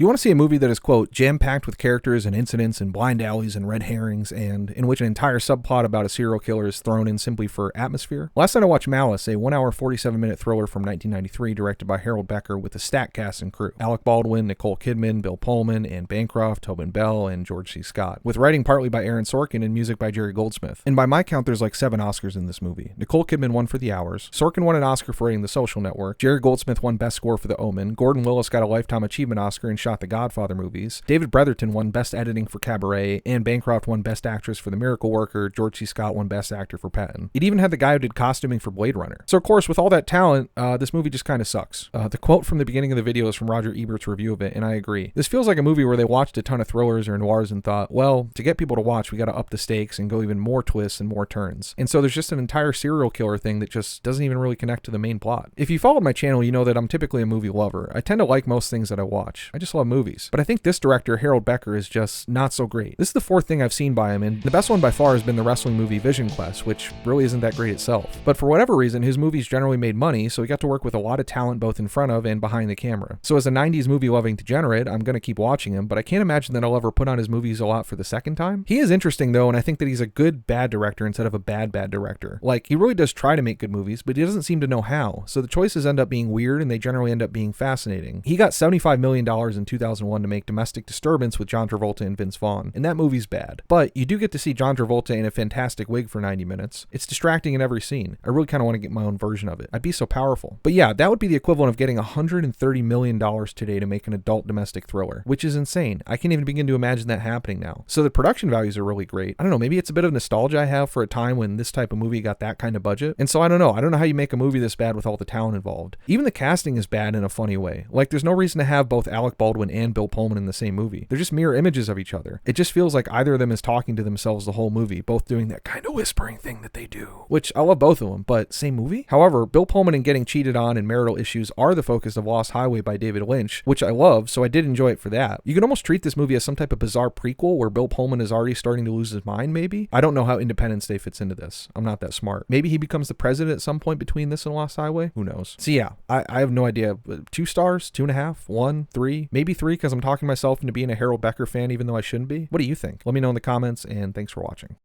Do you want to see a movie that is, quote, jam-packed with characters and incidents and blind alleys and red herrings, and in which an entire subplot about a serial killer is thrown in simply for atmosphere? Last night I watched Malice, a 1 hour 47-minute thriller from 1993 directed by Harold Becker with a stacked cast and crew. Alec Baldwin, Nicole Kidman, Bill Pullman, Anne Bancroft, Tobin Bell, and George C. Scott, with writing partly by Aaron Sorkin and music by Jerry Goldsmith. And by my count, there's like 7 Oscars in this movie. Nicole Kidman won for The Hours, Sorkin won an Oscar for writing The Social Network, Jerry Goldsmith won Best Score for The Omen, Gordon Willis got a Lifetime Achievement Oscar and shot the Godfather movies, David Bretherton won Best Editing for Cabaret, Anne Bancroft won Best Actress for The Miracle Worker, George C. Scott won Best Actor for Patton. It even had the guy who did costuming for Blade Runner. So of course, with all that talent, this movie just kind of sucks. The quote from the beginning of the video is from Roger Ebert's review of it, and I agree. This feels like a movie where they watched a ton of thrillers or noirs and thought, well, to get people to watch, we gotta up the stakes and go even more twists and more turns. And so there's just an entire serial killer thing that just doesn't even really connect to the main plot. If you followed my channel, you know that I'm typically a movie lover. I tend to like most things that I watch. I just love movies. But I think this director, Harold Becker, is just not so great. This is the 4th thing I've seen by him, and the best one by far has been the wrestling movie Vision Quest, which really isn't that great itself. But for whatever reason, his movies generally made money, so he got to work with a lot of talent both in front of and behind the camera. So as a 90s movie-loving degenerate, I'm gonna keep watching him, but I can't imagine that I'll ever put on his movies a lot for the second time. He is interesting though, and I think that he's a good bad director instead of a bad director. Like, he really does try to make good movies, but he doesn't seem to know how. So the choices end up being weird, and they generally end up being fascinating. He got $75 million in 2001 to make Domestic Disturbance with John Travolta and Vince Vaughn, and that movie's bad. But you do get to see John Travolta in a fantastic wig for 90 minutes. It's distracting in every scene. I really kind of want to get my own version of it. I'd be so powerful. But yeah, that would be the equivalent of getting $130 million today to make an adult domestic thriller, which is insane. I can't even begin to imagine that happening now. So the production values are really great. I don't know, maybe it's a bit of nostalgia I have for a time when this type of movie got that kind of budget. And so I don't know how you make a movie this bad with all the talent involved. Even the casting is bad in a funny way. Like, there's no reason to have both Alec Baldwin and Bill Pullman in the same movie. They're just mirror images of each other. It just feels like either of them is talking to themselves the whole movie, both doing that kind of whispering thing that they do. Which, I love both of them, but same movie? However, Bill Pullman and getting cheated on and marital issues are the focus of Lost Highway by David Lynch, which I love, so I did enjoy it for that. You could almost treat this movie as some type of bizarre prequel where Bill Pullman is already starting to lose his mind, maybe? I don't know how Independence Day fits into this. I'm not that smart. Maybe he becomes the president at some point between this and Lost Highway? Who knows? So yeah, I have no idea. 2 stars? 2.5? 1? 3? Maybe 3 because I'm talking myself into being a Harold Becker fan even though I shouldn't be? What do you think? Let me know in the comments, and thanks for watching.